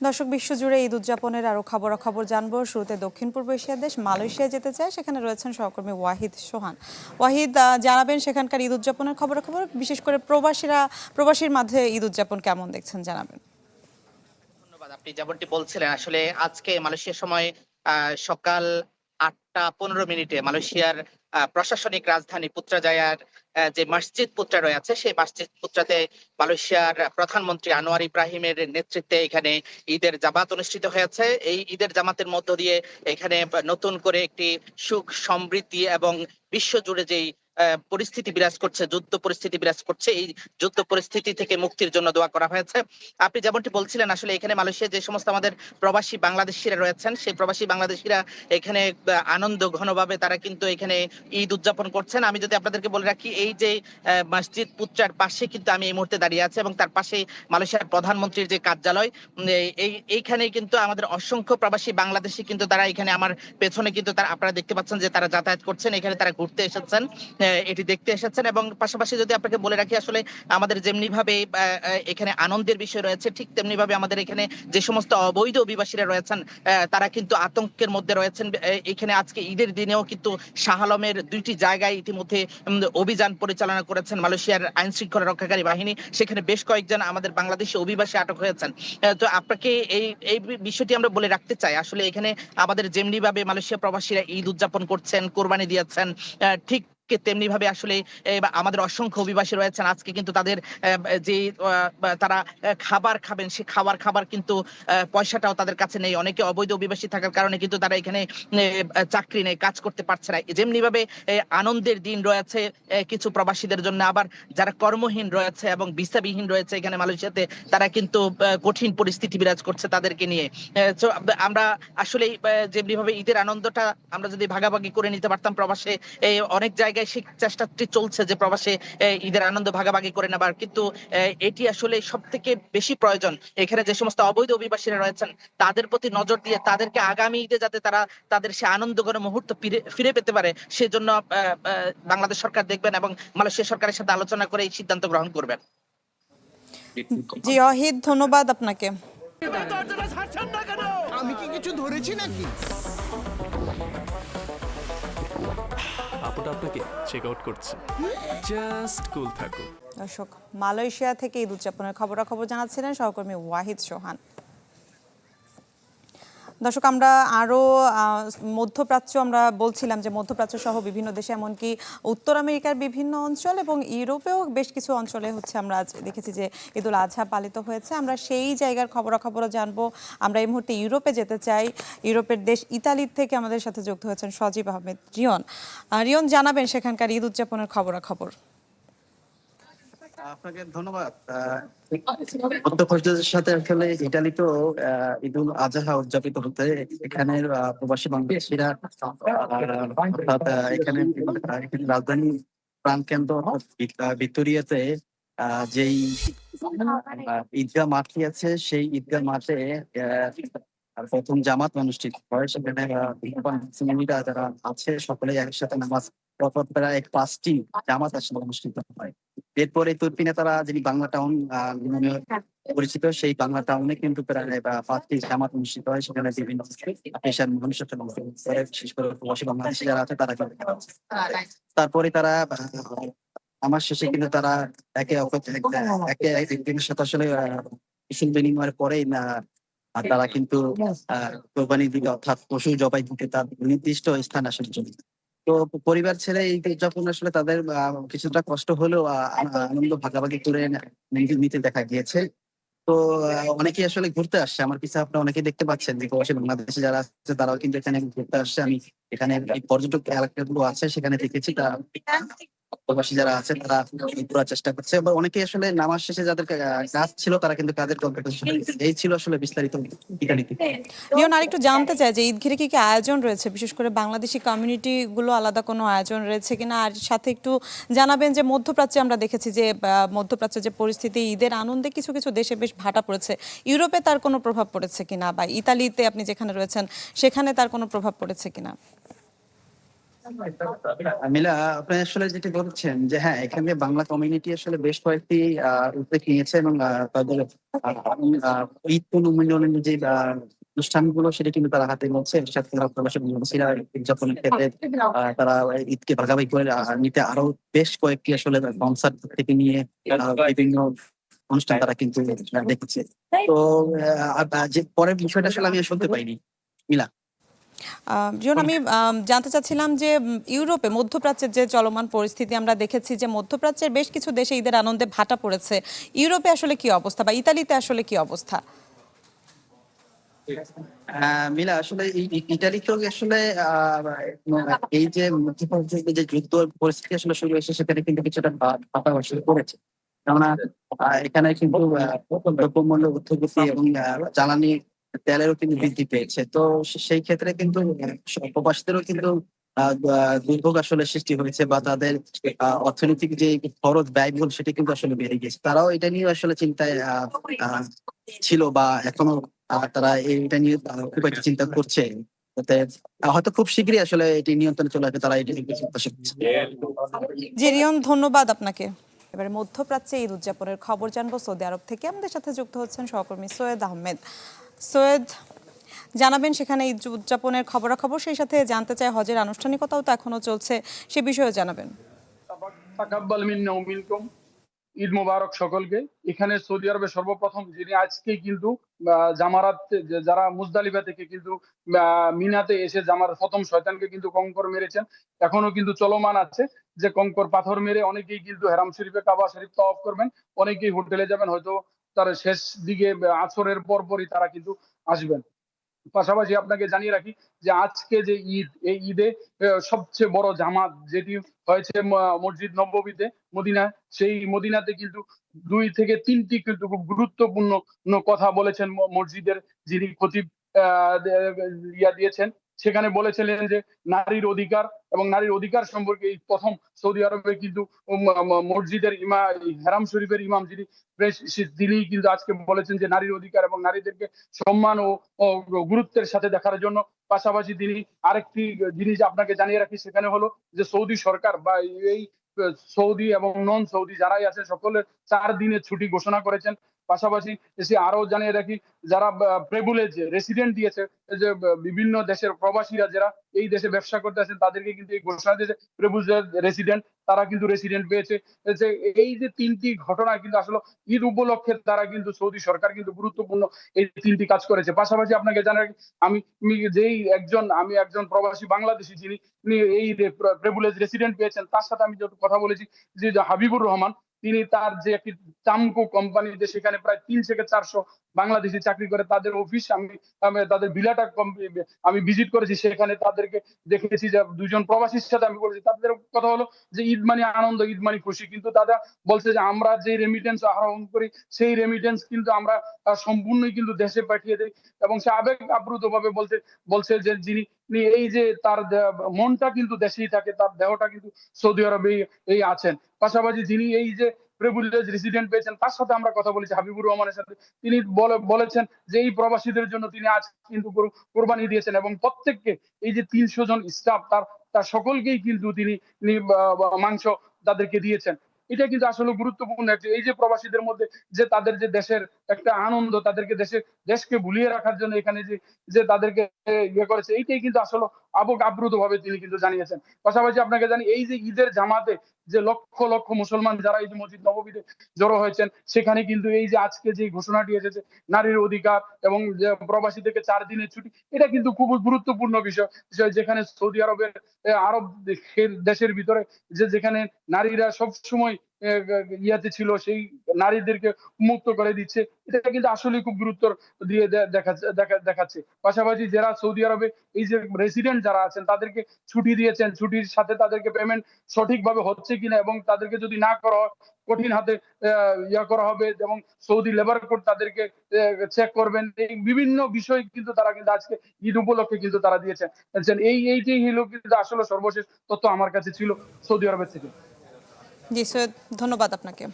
দর্শক, বিশ্বজুড়ে ঈদ উদযাপনের আরো খবরাখবর জানবো। শুরুতে দক্ষিণ পূর্ব এশিয়ার দেশ মালয়েশিয়া যেতে চায়, সেখানে রয়েছেন সহকর্মী ওয়াহিদ সোহান। ওয়াহিদ, জানাবেন সেখানকার ঈদ উদযাপনের খবরাখবর, বিশেষ করে প্রবাসীর মাঝে ঈদ উদযাপন কেমন দেখছেন, জানাবেন। ধন্যবাদ। আপনি যেমনটি বলছিলেন, আসলে আজকে মালয়েশিয়ার সময় সকাল ৮টা ১৫ মিনিটে মালয়েশিয়ার প্রশাসনিক রাজধানী পুত্রাজায়ার যে মসজিদ পুত্রা রয়েছে, সেই মসজিদ পুত্রাতে মালয়েশিয়ার প্রধানমন্ত্রী আনোয়ার ইব্রাহিমের নেতৃত্বে এখানে ঈদের জামাত অনুষ্ঠিত হয়েছে। এই ঈদের জামাতের মধ্য দিয়ে এখানে নতুন করে একটি সুখ, সমৃদ্ধি এবং বিশ্বজুড়ে যেই পরিস্থিতি বিরাজ করছে, যুদ্ধ পরিস্থিতি বিরাজ করছে, এই যুদ্ধ পরিস্থিতি থেকে মুক্তির জন্য দোয়া করা হয়েছে। আপনি যেমনটি বলছিলেন, আসলে এখানে মালয়েশিয়া যে সমস্ত আমাদের প্রবাসী বাংলাদেশিরা রয়েছেন, সেই প্রবাসী বাংলাদেশিরা এখানে আনন্দ ঘনভাবে তারা কিন্তু এখানে ঈদ উদযাপন করছেন। আমি যদি আপনাদেরকে বলে রাখি, এই যে মসজিদ পুত্রার পাশে কিন্তু আমি এই মুহূর্তে দাঁড়িয়ে আছি, এবং তার পাশে মালয়েশিয়ার প্রধানমন্ত্রীর যে কার্যালয়। এইখানে কিন্তু আমাদের অসংখ্য প্রবাসী বাংলাদেশি কিন্তু তারা এখানে আমার পেছনে কিন্তু তারা, আপনারা দেখতে পাচ্ছেন যে তারা যাতায়াত করছেন, এখানে তারা ঘুরতে এসেছেন, এটি দেখতে এসেছেন। এবং পাশাপাশি যদি আপনাকে বলে রাখি, আসলে আমাদের যেমনি ভাবে এখানে আনন্দের বিষয় রয়েছে, ঠিক তেমনি ভাবে আমাদের এখানে যে সমস্ত অবৈধ অভিবাসীরা রয়েছেন, তারা কিন্তু আতঙ্কের মধ্যে রয়েছেন। এখানে আজকে ঈদের দিনেও কিন্তু শাহ আলমের ২টি জায়গায় ইতিমধ্যে অভিযান পরিচালনা করেছেন মালয়েশিয়ার আইন শৃঙ্খলা রক্ষাকারী বাহিনী। সেখানে বেশ কয়েকজন আমাদের বাংলাদেশি অভিবাসী আটক হয়েছেন। তো আপনাকে এই এই বিষয়টি আমরা বলে রাখতে চাই, আসলে এখানে আমাদের যেমনি ভাবে মালয়েশিয়া প্রবাসীরা ঈদ উদযাপন করছেন, কোরবানি দিয়েছেন, ঠিক তেমনি ভাবে আসলে আমাদের অসংখ্য অভিবাসী রয়েছেন। আজকে কিন্তু তাদের যে তারা খাবার খাবেন, সে খাবার কিন্তু পয়সাটাও তাদের কাছে নেই। অনেকে অবৈধ অভিবাসী থাকার কারণে কিন্তু তারা এখানে চাকরি নেই, কাজ করতে পারছে না। যেমনি ভাবে আনন্দের দিন রয়েছে কিছু প্রবাসীদের জন্য, আবার যারা কর্মহীন রয়েছে এবং ভিসাবিহীন রয়েছে এখানে মালয়েশিয়াতে, তারা কিন্তু কঠিন পরিস্থিতি বিরাজ করছে তাদেরকে নিয়ে। তো আমরা আসলে যেমনি ভাবে ঈদের আনন্দটা আমরা যদি ভাগাভাগি করে নিতে পারতাম প্রবাসে, অনেক জায়গায় সেই চেষ্টাটি চলছে যে প্রবাসে ঈদের আনন্দ ভাগাভাগি করে নেবার, কিন্তু এটি আসলে সব থেকে বেশি প্রয়োজন এখানে যে সমস্ত অবৈধ অভিবাসীরা রয়েছেন তাদের প্রতি নজর দিয়ে তাদেরকে আগামী ঈদে যাতে তারা তাদের সে আনন্দঘন মুহূর্ত ফিরে পেতে পারে, সেজন্য বাংলাদেশ সরকার দেখবেন এবং মালয়েশিয়া সরকারের সাথে আলোচনা করে এই সিদ্ধান্ত গ্রহণ করবেন। জি ওয়াহিদ, ধন্যবাদ আপনাকে। আমি কি কিছু ধরেছি নাকি? আপুটা আপনাকে চেক আউট করছে, জাস্ট কুল থাকুন। দর্শক, মালয়েশিয়া থেকে ঈদ উদযাপনের খবরাখবর জানাচ্ছিলেন সহকর্মী ওয়াহিদ সোহান। দর্শক, আমরা আরও মধ্যপ্রাচ্য, আমরা বলছিলাম যে মধ্যপ্রাচ্য সহ বিভিন্ন দেশে, এমনকি উত্তর আমেরিকার বিভিন্ন অঞ্চল এবং ইউরোপেও বেশ কিছু অঞ্চলে হচ্ছে আমরা আজ দেখেছি যে ঈদুল আজহা পালিত হয়েছে। আমরা সেই জায়গার খবরাখবরও জানবো। আমরা এই মুহূর্তে ইউরোপে যেতে চাই। ইউরোপের দেশ ইতালির থেকে আমাদের সাথে যুক্ত হয়েছেন সজীব আহমেদ রিয়ন। রিয়ন, জানাবেন সেখানকার ঈদ উদযাপনের খবরাখবর। আপনাকে ধন্যবাদ। মধ্যপ্রাচ্যের সাথে আসলে ইটালিতেও ঈদুল আজহা উদযাপিত হতে এখানের প্রবাসী বাংলাদেশিরা অর্থাৎ এখানে রাজধানী প্রাণকেন্দ্র ভিক্টোরিয়াতে যেই ঈদগাহ মাঠটি আছে, সেই ঈদগাহ মাঠে প্রথম জামাত অনুষ্ঠিত হয়। সেখানে মুসলিমরা যারা আছে সকলে একসাথে নামাজ প্রায় 5টি জামাত আসলে অনুষ্ঠিত হয়। এরপরে তুর্কি নেতারা, যিনি বাংলা টাউন নামে পরিচিত, সেই বাংলা টাউনে কিন্তু প্রায় 5টি জামাত অনুষ্ঠিত হয়। সেখানে বিভিন্ন পেশার মানুষের বিশেষ করে প্রবাসী বাংলাদেশি যারা আছে তারা কিন্তু তারপরে তারা আমার শেষে কিন্তু তারা একে একজনের সাথে আসলে কুশল বিনিময়ের পরেই তারা কিন্তু কোরবানি দিতে, অর্থাৎ পশু জবাই দিতে তার নির্দিষ্ট স্থান আসার জন্য। তো পরিবার ছেড়ে এই যখন আসলে তাদের কিছুটা কষ্ট হলেও আনন্দ ভাগাভাগি করে নিতে দেখা গিয়েছে। তো অনেকেই আসলে ঘুরতে আসছে আমার পিছনে, আপনারা অনেকেই দেখতে পাচ্ছেন যে প্রবাসী বাংলাদেশে যারা আছে তারাও কিন্তু এখানে ঘুরতে আসছে। আমি এখানে এই পর্যটক এলাকাগুলো আছে সেখানে দেখেছি, তারা প্রবাসী যারা আছে তারা ঘোরার চেষ্টা করছে। আবার অনেকেই আসলে নামাজ শেষে যাদের কাজ ছিল তারা কিন্তু কাজের এই ছিল আসলে বিস্তারিত ইতালিতে। রিয়ন, আরেকটু জানতে চাই যে ঈদ ঘিরে কি কি আয়োজন রয়েছে, বিশেষ করে বাংলাদেশি কমিউনিটি গুলো আলাদা কোনো আয়োজন রয়েছে কিনা, আর সাথে একটু জানাবেন যে মধ্যপ্রাচ্যে আমরা দেখেছি যে মধ্যপ্রাচ্যের যে পরিস্থিতি, ঈদের আনন্দে কিছু কিছু দেশে বেশ ভাটা পড়েছে, ইউরোপে তার কোনো প্রভাব পড়েছে কিনা, বা ইতালিতে আপনি যেখানে রয়েছেন সেখানে তার কোনো প্রভাব পড়েছে কিনা। মিলা, আপনি আসলে যেটি বলছেন যে হ্যাঁ, এখানে বাংলা কমিউনিটি আসলে বেশ কয়েকটি উদ্যোগ নিয়েছে এবং তাদের ঈদ পুনর্মিলনের যে অনুষ্ঠানগুলো সেটা কিন্তু তারা হাতে নিচ্ছে। সাথে তারা প্রবাসী বাংলাদেশিরা উদযাপনের ক্ষেত্রে তারা ঈদকে ভাগাভাগি করে নিতে আরো বেশ কয়েকটি আসলে কনসার্ট থেকে নিয়ে বিভিন্ন অনুষ্ঠান তারা কিন্তু দেখেছে। তো যে পরের বিষয়টা আসলে আমি শুনতে পাইনি মিলা। জীবন, আমি জানতে চাচ্ছিলাম যে ইউরোপে মধ্যপ্রাচ্যের যে চলমান পরিস্থিতি আমরা দেখেছি যে মধ্যপ্রাচ্যের বেশ কিছু দেশে ঈদের আনন্দে ভাটা পড়েছে। ইউরোপে আসলে কি অবস্থা বা ইতালিতে আসলে কি অবস্থা? মিলা, আসলে ইটালিতেও আসলে এই যে মধ্যপ্রাচ্যে যে যুদ্ধ পরিস্থিতি আসলে শুরু হয়েছে সেখানে কিন্তু কিছুটা বাধা আসলে পড়েছে। কেননা এখানে কিন্তু দ্রব্যমূল্য ঊর্ধ্বগতি এবং জ্বালানি তেলেরও কিন্তু বৃদ্ধি পেয়েছে। তো সেই ক্ষেত্রে কিন্তু প্রবাসীদেরও কিন্তু দুর্ভোগ আসলে সৃষ্টি হয়েছে বা তাদের অর্থনৈতিক যে খরচ ব্যয়বহুল সেটা কিন্তু আসলে বেড়ে গেছে। তারাও এটা নিয়ে আসলে চিন্তায় আহ, ছিল বা এখনো তারা এটা নিয়ে খুব একটা চিন্তা করছে। যাতে হয়তো খুব শীঘ্রই আসলে এটি নিয়ন্ত্রণে চলে আসবে, তারা এটা নিয়ে প্রত্যাশা করছে। জি রিয়ন, ধন্যবাদ আপনাকে। এবারে মধ্যপ্রাচ্যে ঈদ উদযাপনের খবর জানবো সৌদি আরব থেকে। আমাদের সাথে যুক্ত হচ্ছেন সহকর্মী সৈয়দ আহমেদ। সৈয়দ, জানাবেন সেখানে ঈদ উদযাপনের খবরাখবর, সেই সাথে জানতে চাই হজের আনুষ্ঠানিকতাও তো এখনো চলছে, সে বিষয়েও জানাবেন। তাকাব্বাল মিন্না ওয়া মিনকুম। ঈদ মোবারক সকলকে। এখানে সৌদি আরবে সর্বপ্রথম যিনি আজকে কিন্তু জামারাত যারা মুজদালিফা থেকে কিন্তু মিনাতে এসে জামার প্রথম শয়তানকে কিন্তু কঙ্কর মেরেছেন, এখনো কিন্তু চলমান আছে। যে কঙ্কর পাথর মেরে অনেকেই কিন্তু হেরাম শরীফে কাবা শরীফ তওয়াফ করবেন, অনেকেই হোটেলে যাবেন, হয়তো তার শেষ দিকে আসরের পরপরই তারা কিন্তু আসবেন। পাশাপাশি আপনাকে জানিয়ে রাখি যে আজকে যে ঈদ, এই ঈদে সবচেয়ে বড় জামাত যেটি হয়েছে মসজিদ নববীতে মদিনা, সেই মদিনাতে কিন্তু 2 থেকে 3টি কিন্তু খুব গুরুত্বপূর্ণ কথা বলেছেন মসজিদের যিনি খতিব দিয়েছেন। সেখানে বলেছিলেন যে নারীর অধিকার এবং নারীর অধিকার সম্পর্কে এই প্রথম সৌদি আরবে কিন্তু মসজিদের হেরাম শরীফের ইমাম যিনি তিনি কিন্তু আজকে বলেছেন যে নারীর অধিকার এবং নারীদেরকে সম্মান ও গুরুত্বের সাথে দেখার জন্য। পাশাপাশি তিনি আরেকটি জিনিস আপনাকে জানিয়ে রাখি, সেখানে হলো যে সৌদি সরকার বা এই সৌদি এবং নন সৌদি যারাই আছে সকলের 4 দিনের ছুটি ঘোষণা করেছেন। পাশাপাশি এসে আরো জানিয়ে রাখি, যারা প্রিভিলেজ রেসিডেন্ট দিয়েছে, যে বিভিন্ন দেশের প্রবাসীরা যারা এই দেশে ব্যবসা করতে আছেন তাদেরকে কিন্তু এই ঘোষণা দিয়েছে প্রিভিলেজ রেসিডেন্ট, তারা কিন্তু রেসিডেন্ট পেয়েছে। যে এই যে 3টি ঘটনা কিন্তু আসলে ঈদ উপলক্ষে তারা কিন্তু সৌদি সরকার কিন্তু গুরুত্বপূর্ণ এই 3টি কাজ করেছে। পাশাপাশি আপনাকে জানাই আমি আমি একজন প্রবাসী বাংলাদেশি যিনি এই প্রিভিলেজ রেসিডেন্ট পেয়েছেন, তার সাথে আমি যত কথা বলেছি যে হাবিবুর রহমান, তিনি তার যে একটি চামকো কোম্পানিতে সেখানে প্রায় 300 থেকে 400 বাংলাদেশি চাকরি করে, তাদের অফিস আমি তাদের বিলাটা আমি ভিজিট করেছি, সেখানে তাদেরকে দেখেছি। যে 2জন প্রবাসীর সাথে আমি বলেছি, তাদের কথা হলো যে ঈদ মানে আনন্দ, ঈদ মানে খুশি, কিন্তু তারা বলছে যে আমরা যে রেমিটেন্স আহরণ করি সেই রেমিটেন্স কিন্তু আমরা সম্পূর্ণই কিন্তু দেশে পাঠিয়ে দেই। এবং সে আবেগ আপ্লুত ভাবে বলছে যে যিনি এই যে তার মনটা কিন্তু দেশেই থাকে, তার দেহটা কিন্তু সৌদি আরবে এই আছেন। পাশাপাশি যিনি এই যে প্রিভিলেজ রেসিডেন্ট পেয়েছেন তার সাথে আমরা কথা বলেছি, হাবিবুর রহমানের সাথে। তিনি বলেছেন যে এই প্রবাসীদের জন্য তিনি আজ কিন্তু কোরবানি দিয়েছেন এবং প্রত্যেককে এই যে 300 জন স্টাফ তার সকলকেই কিন্তু তিনি মাংস তাদেরকে দিয়েছেন। এটা কিন্তু আসলে গুরুত্বপূর্ণ এই যে প্রবাসীদের মধ্যে যে তাদের যে দেশের একটা আনন্দ, তাদেরকে দেশকে ভুলিয়ে রাখার জন্য এখানে যে তাদেরকে করেছে, এইটাই কিন্তু আসলে আবেগ আপ্লুত ভাবে তিনি কিন্তু জানিয়েছেন। পাশাপাশি আপনাকে জানি এই যে ঈদের জামাতে যে লক্ষ লক্ষ মুসলমান যারা এই যে মসজিদ নববীতে জড়ো হয়েছেন, সেখানে কিন্তু এই যে আজকে যে ঘোষণাটি এসেছে নারীর অধিকার এবং প্রবাসী থেকে 4 দিনের ছুটি, এটা কিন্তু খুব গুরুত্বপূর্ণ বিষয়। যেখানে সৌদি আরবের আরব দেশের ভিতরে যেখানে নারীরা সব সময় ইয়াতে ছিল, সেই নারীদেরকে মুক্ত করে দিচ্ছে, এটা কিন্তু আসলে খুব গুরুত্ব দিয়ে দেখাচ্ছে। পাশাপাশি যারা সৌদি আরবে এই যে রেসিডেন্ট যারা আছেন তাদেরকে ছুটি দিয়েছেন, ছুটির সাথে তাদেরকে পেমেন্ট সঠিকভাবে হচ্ছে কিনা এবং তাদেরকে যদি না করা হয় কঠিন হাতে করা হবে এবং সৌদি লেবার কোড তাদেরকে চেক করবেন। এই বিভিন্ন বিষয় কিন্তু তারা কিন্তু আজকে ঈদ উপলক্ষে কিন্তু তারা দিয়েছেন। এইটাই হলো কিন্তু আসলে সর্বশেষ তথ্য আমার কাছে ছিল সৌদি আরবের থেকে। জি সৈয়দ, ধন্যবাদ আপনাকে।